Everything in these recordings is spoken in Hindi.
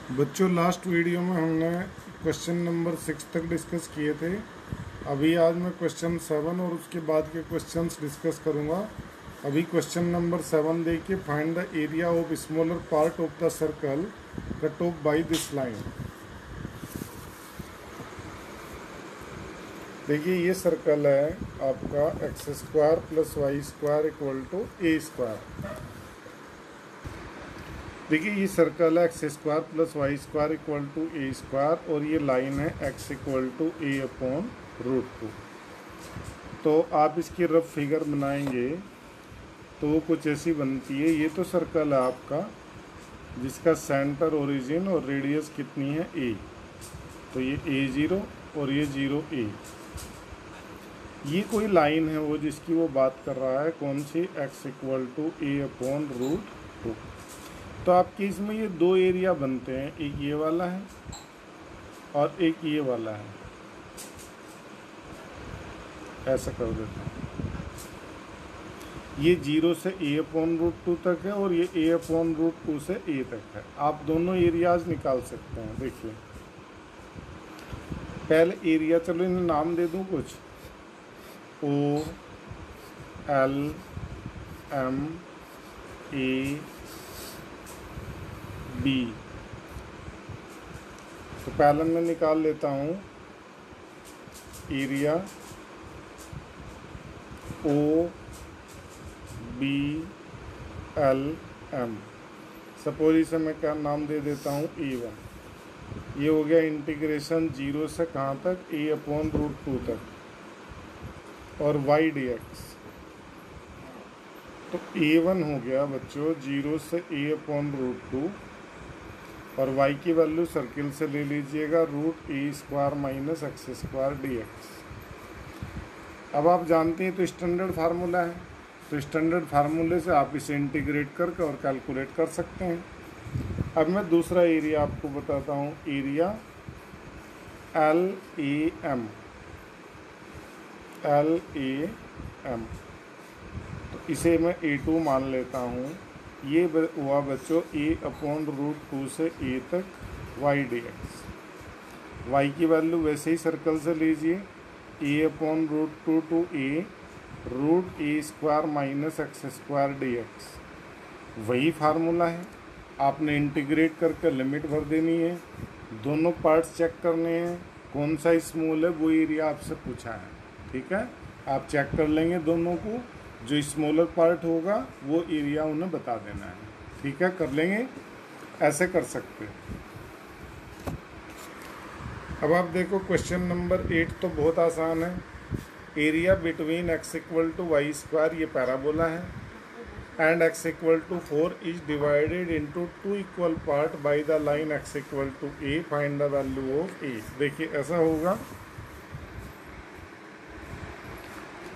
बच्चों, लास्ट वीडियो में हमने क्वेश्चन नंबर 6 तक डिस्कस किए थे। अभी आज मैं क्वेश्चन 7 और उसके बाद के क्वेश्चंस डिस्कस करूंगा। अभी क्वेश्चन नंबर 7 देखिए, find the area of smaller part of the circle cut off by this line. देखिए, ये सर्कल है आपका x square plus y square equal to a square. देखिए, ये सर्कल है x square plus y square equal to a square और ये लाइन है x equal to A upon root 2। तो आप इसकी रफ फिगर बनाएंगे तो वो कुछ ऐसी बनती है। ये तो सर्कल है आपका जिसका सेंटर, ओरिजिन और रेडियस कितनी है ए। तो ये A0 और ये 0A। ये कोई लाइन है वो जिसकी वो बात कर रहा है, कौन सी, X equal to A upon root 2। तो आपके इसमें ये दो एरिया बनते हैं, एक ये वाला है और एक ये वाला है। ऐसा कर देते हैं, ये 0 से ए अपॉन रूट 2 तक है और ये ए अपॉन रूट 2 से ए तक है। आप दोनों एरियाज निकाल सकते हैं। देखिए, पहले एरिया, चलो इन्हें नाम दे दूं कुछ, O L M A B। तो पहले मैं निकाल लेता हूँ area O B L M। Suppose इसे मैं क्या नाम दे देता हूँ A1। ये हो गया इंटीग्रेशन 0 से कहाँ तक, A अपॉन रूट 2 तक और y dx। तो A1 हो गया बच्चों 0 से A अपॉन रूट 2 और y की वैल्यू सर्किल से ले लीजिएगा रूट ए square minus x square dx। अब आप जानते हैं तो स्टैंडर्ड फार्मूला है, तो स्टैंडर्ड फार्मूले से आप इसे इंटीग्रेट करके और कैलकुलेट कर सकते हैं। अब मैं दूसरा एरिया आपको बताता हूँ, एरिया LAM। तो इसे मैं A2 मान लेता हूँ। ये हुआ बच्चों A अपॉन रूट 2 से A तक y dx। y की वैल्यू वैसे ही सर्कल से लीजिए, A upon root 2 to A root A square minus x square dx। वही फार्मूला है, आपने इंटीग्रेट करके लिमिट भर देनी है, दोनों पार्ट्स चेक करने हैं, कौन सा स्मॉल है वो एरिया आपसे पूछा है। ठीक है, आप चेक कर लेंगे दोनों को, जो स्मॉलर पार्ट होगा वो एरिया उन्हें बता देना है। ठीक है, कर लेंगे, ऐसे कर सकते हैं। अब आप देखो क्वेश्चन नंबर 8 तो बहुत आसान है। Area between X equal to Y square, ये पैराबोला है, and X equal to 4 is divided into 2 equal part by the line X equal to A, find the value of A. देखिए ऐसा होगा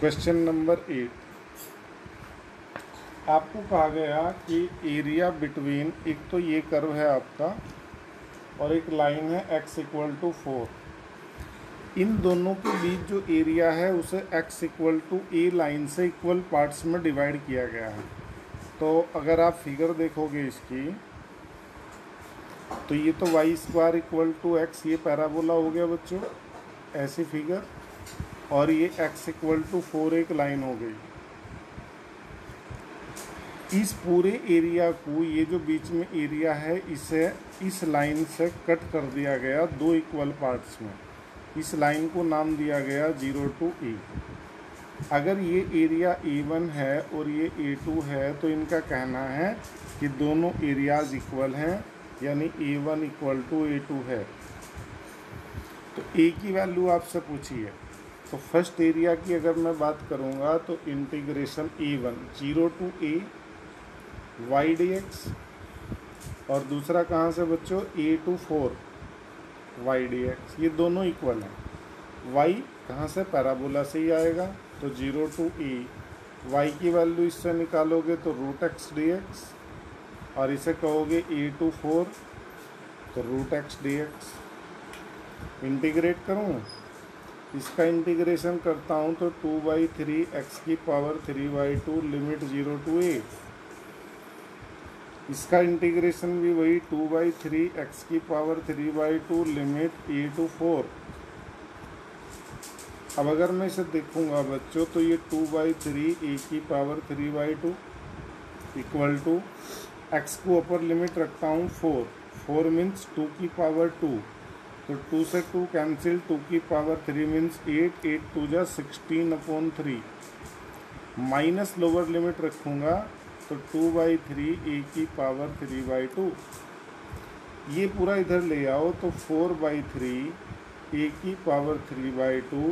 क्वेश्चन नंबर 8। आपको कहा गया कि एरिया बिटवीन, एक तो ये कर्व है आपका और एक लाइन है x इक्वल टू 4, इन दोनों के बीच जो एरिया है उसे x equal to a line से इक्वल पार्ट्स में डिवाइड किया गया है। तो अगर आप फिगर देखोगे इसकी, तो ये तो y square equal to x, ये पैराबोला हो गया बच्चों, ऐसी फिगर, और ये x इक्वल टू 4 एक लाइन हो गई। इस पूरे एरिया को, ये जो बीच में एरिया है, इसे इस लाइन से कट कर दिया गया दो इक्वल पार्ट्स में। इस लाइन को नाम दिया गया 0 टू A। अगर ये एरिया A1 है और ये A2 है तो इनका कहना है कि दोनों एरियाज इक्वल हैं, यानी A1 इक्वल टू A2 है। तो A की वैल्यू आपसे पूछी है, तो फर्स्ट एरिया की अगर मैं बात करूँगा तो integration A1 0 to A y dx, और दूसरा कहाँ से बच्चों, A टू 4 y dx। ये दोनों इक्वल हैं। y कहाँ से, पैराबोला से ही आएगा, तो 0 टू A, y की वैल्यू इससे निकालोगे तो रूट एक्स dx, और इसे कहोगे A टू 4 तो रूट एक्स dx। इंटीग्रेट करूँ, इसका इंटीग्रेशन करता हूँ तो 2/3 x की पावर 3/2 लिमिट 0 टू A। इसका इंटीग्रेशन भी वही 2/3 x की पावर 3/2 लिमिट a टू 4। अब अगर मैं इसे देखूंगा बच्चों तो ये 2/3 a की पावर 3/2 इक्वल टू x को अपर लिमिट रखता हूँ 4 मीन्स 2 की पावर 2, तो 2 से 2 कैंसिल, 2 की पावर 3 मीन्स 8 2 जा 16/3 माइनस लोअर लिमिट रखूँगा तो 2/3 a की पावर 3/2। ये पूरा इधर ले आओ तो 4/3 a की पावर 3/2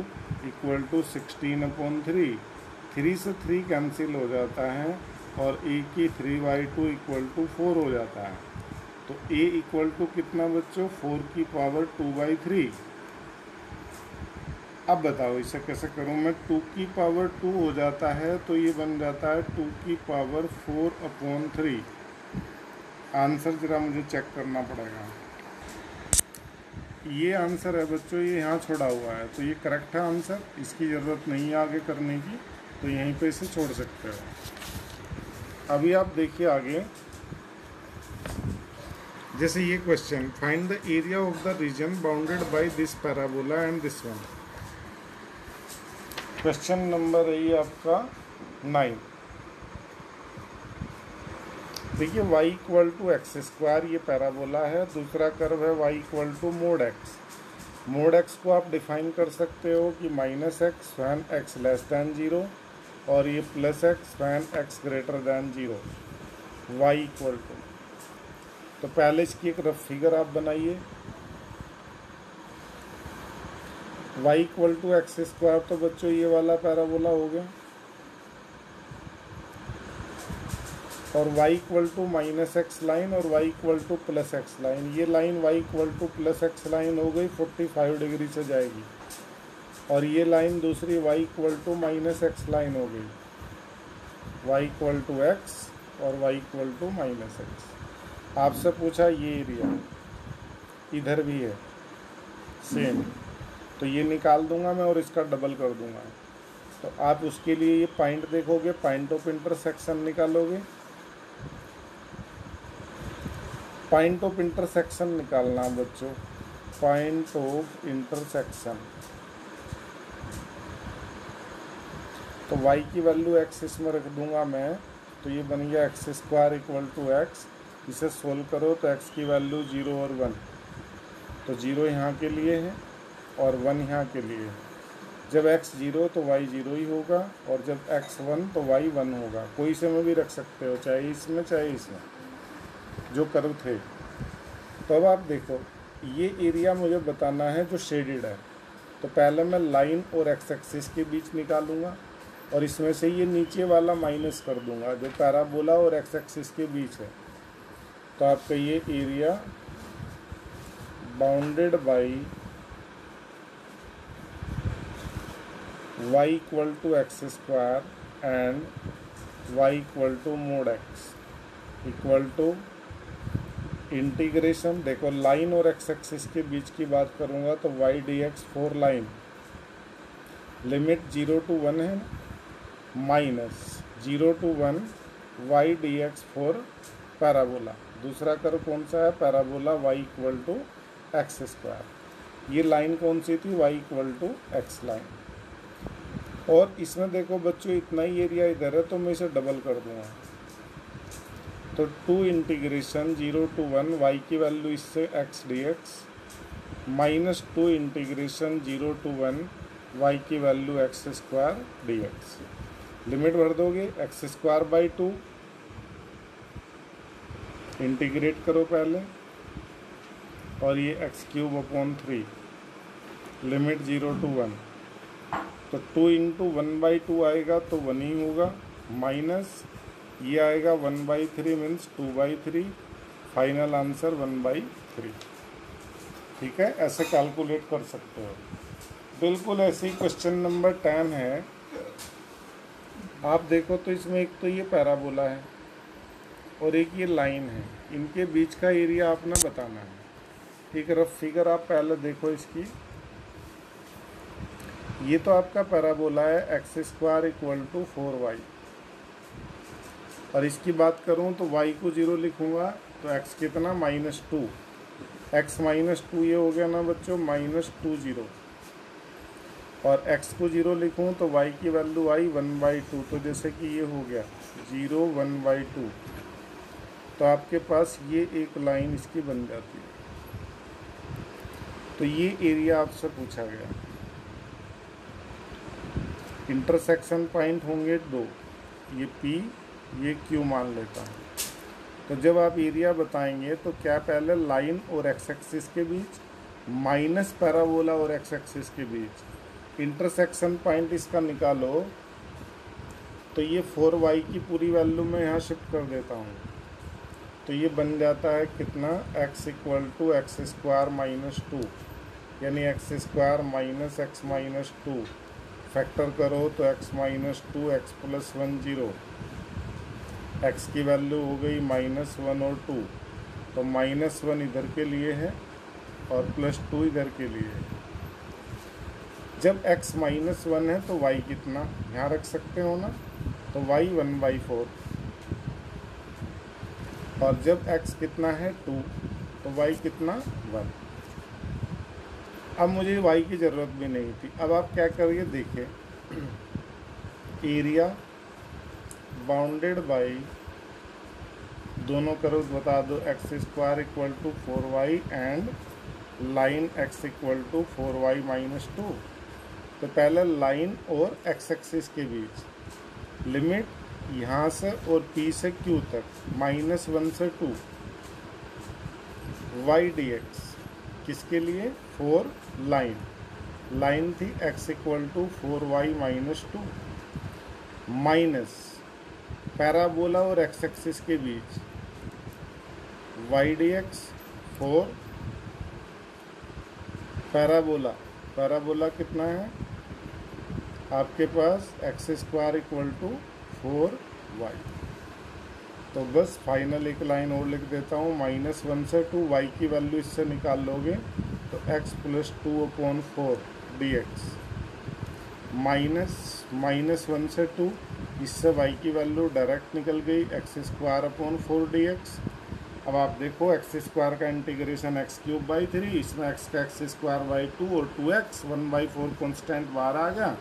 इक्वल टू 16/3। 3 से 3 कैंसिल हो जाता है और a की 3/2 इक्वल टू 4 हो जाता है। तो a इक्वल टू कितना बच्चों 4 की पावर 2/3। अब बताओ इसे कैसे करूं मैं। 2 की पावर 2 हो जाता है तो ये बन जाता है 2 की पावर 4/3। आंसर जरा मुझे चेक करना पड़ेगा। ये आंसर है बच्चों, ये यहाँ छोड़ा हुआ है तो ये करेक्ट है आंसर, इसकी ज़रूरत नहीं है आगे करने की, तो यहीं पे इसे छोड़ सकते हो। अभी आप देखिए आगे, जैसे ये question, find the area of the region bounded by this parabola and this one. Question number है ये आपका 9। देखिए y equal to x square ये पैराबोला है, दूसरा कर्व है y equal to mod x. Mod x को आप डिफाइन कर सकते हो कि -x when x less than 0 और ये +x when x greater than 0। y equal to, तो पहले इसकी एक रफ फिगर आप बनाइए। y equal to x square तो बच्चों ये वाला पैराबोला हो गया, और y equal to -x line और y equal to +x line, ये line y equal to +x line हो गई 45 डिग्री से जाएगी, और ये लाइन दूसरी y equal to -x line हो गई, y इक्वल टू x और y इक्वल टू -x। आपसे पूछा ये एरिया इधर भी है सेम, तो ये निकाल दूंगा मैं और इसका डबल कर दूंगा। तो आप उसके लिए ये पॉइंट देखोगे, पॉइंट ऑफ इंटरसेक्शन निकालोगे। पॉइंट ऑफ इंटरसेक्शन निकालना बच्चों, पॉइंट ऑफ इंटरसेक्शन। तो y की वैल्यू x इसमें रख दूंगा मैं, तो ये बन गया x square equal to x. इसे सोल्व करो तो x की वैल्यू 0 और 1, तो 0 यहाँ के लिए है और 1 यहाँ के लिए है। जब x 0 तो y 0 ही होगा, और जब x 1 तो y 1 होगा। कोई से में भी रख सकते हो, चाहे इसमें चाहे इसमें, जो कर्व थे। तो अब आप देखो, ये एरिया मुझे बताना है जो शेडेड है, तो पहले मैं लाइन और एक्स एक्सिस के बीच निकालूंगा, और इसमें से ये नीचे वाला माइनस कर दूंगा जो पैराबोला और एक्स एक्सिस के बीच है। तो आपका ये area bounded by y equal to x square and y equal to mod x equal to integration. देखो लाइन और एक्स एक्सिस के बीच की बात करूँगा तो y dx 4 line, limit 0 to 1 है, minus 0 to 1 y dx 4 parabola. दूसरा कर्व कौन सा है, parabola y equal to x square. ये लाइन कौन सी थी, y equal to x line. और इसमें देखो बच्चों इतना ही एरिया इधर है, तो मैं इसे डबल कर दूंगा। तो 2 इंटीग्रेशन 0 to 1 y की वैल्यू इससे x dx minus 2 integration 0 to 1 y की value x square dx। Limit भर दोगे एक्स स्क्वायर बाई 2, इंटीग्रेट करो पहले, और ये x cube upon 3, limit 0 to 1। तो 2 इंटू 1/2 आएगा तो 1 ही होगा, माइनस ये आएगा 1/3 मीन्स 2/3, फाइनल आंसर 1/3। ठीक है, ऐसे कैलकुलेट कर सकते हो। बिल्कुल ऐसे ही क्वेश्चन नंबर 10 है। आप देखो तो इसमें एक तो ये पैराबोला है और एक ये लाइन है, इनके बीच का एरिया आपने बताना है। एक रफ फिगर आप पहले देखो इसकी। ये तो आपका पैराबोला है x square equal to 4y, और इसकी बात करूँ तो y को 0 लिखूँगा तो x कितना -2, x -2 ये हो गया ना बच्चों -2 और x को 0 लिखूँ तो y की वैल्यू आई 1/2, तो जैसे कि ये हो गया 0 1/2, तो आपके पास ये एक लाइन इसकी बन जाती है। तो ये एरिया आपसे पूछा गया। इंटरसेक्शन पॉइंट होंगे 2, ये P ये Q मान लेता हूँ। तो जब आप एरिया बताएंगे तो क्या पहले लाइन और एक्स एक्सिस के बीच माइनस पैराबोला और एक्स एक्सिस के बीच इंटरसेक्शन पॉइंट इसका निकालो, तो ये 4y की पूरी वैल्यू मैं यहाँ शिफ्ट कर देता हूँ, तो ये बन जाता है कितना x = x² - 2, यानी x² - x - 2 फैक्टर करो तो x - 2 x + 1 0, x की वैल्यू हो गई -1 और 2, तो -1 इधर के लिए है और +2 इधर के लिए है। जब x -1 है तो y कितना यहाँ रख सकते हो ना, तो y 1/4, और जब x कितना है 2 तो y कितना 1। अब मुझे y की ज़रूरत भी नहीं थी। अब आप क्या करिए देखिए, एरिया बाउंडेड बाय दोनों करो बता दो x² = 4y and line x = 4y - 2। तो पहले लाइन और x एक्सिस के बीच लिमिट यहाँ से और P से Q तक -1 से 2 y dx किसके लिए 4 लाइन थी x = 4y - 2 माइनस पैराबोला और एक्स एक्सिस के बीच y dx 4 पैराबोला कितना है आपके पास x² = 4y। तो बस फाइनल एक लाइन और लिख देता हूँ, -1 से 2 y की वैल्यू इससे निकाल लोगे तो x + 2/4 dx -1 से 2, इससे y की वैल्यू डायरेक्ट निकल गई x² / 4 dx। अब आप देखो x² का इंटीग्रेशन x³/3, इसमें x का x² / 2 और 2x 1/4 कॉन्स्टेंट बाहर आ गया,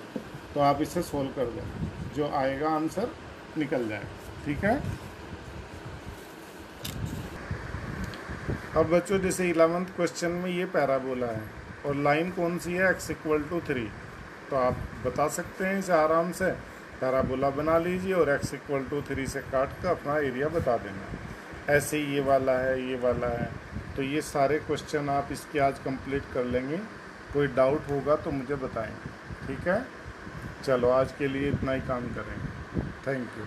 तो आप इसे सोल्व कर देना, जो आएगा आंसर निकल जाएगा। ठीक है। अब बच्चों जैसे 11th क्वेश्चन में ये पैराबोला है और लाइन कौन सी है x = 3, तो आप बता सकते हैं इसे आराम से, पैराबोला बना लीजिए और x = 3 से काट कर अपना एरिया बता देना। ऐसे ही ये वाला है, तो ये सारे क्वेश्चन आप इसके आज कंप्लीट कर लेंगे। कोई डाउट होगा तो मुझे बताएंगे। ठीक है, चलो आज के लिए इतना ही काम करेंगे। Thank you.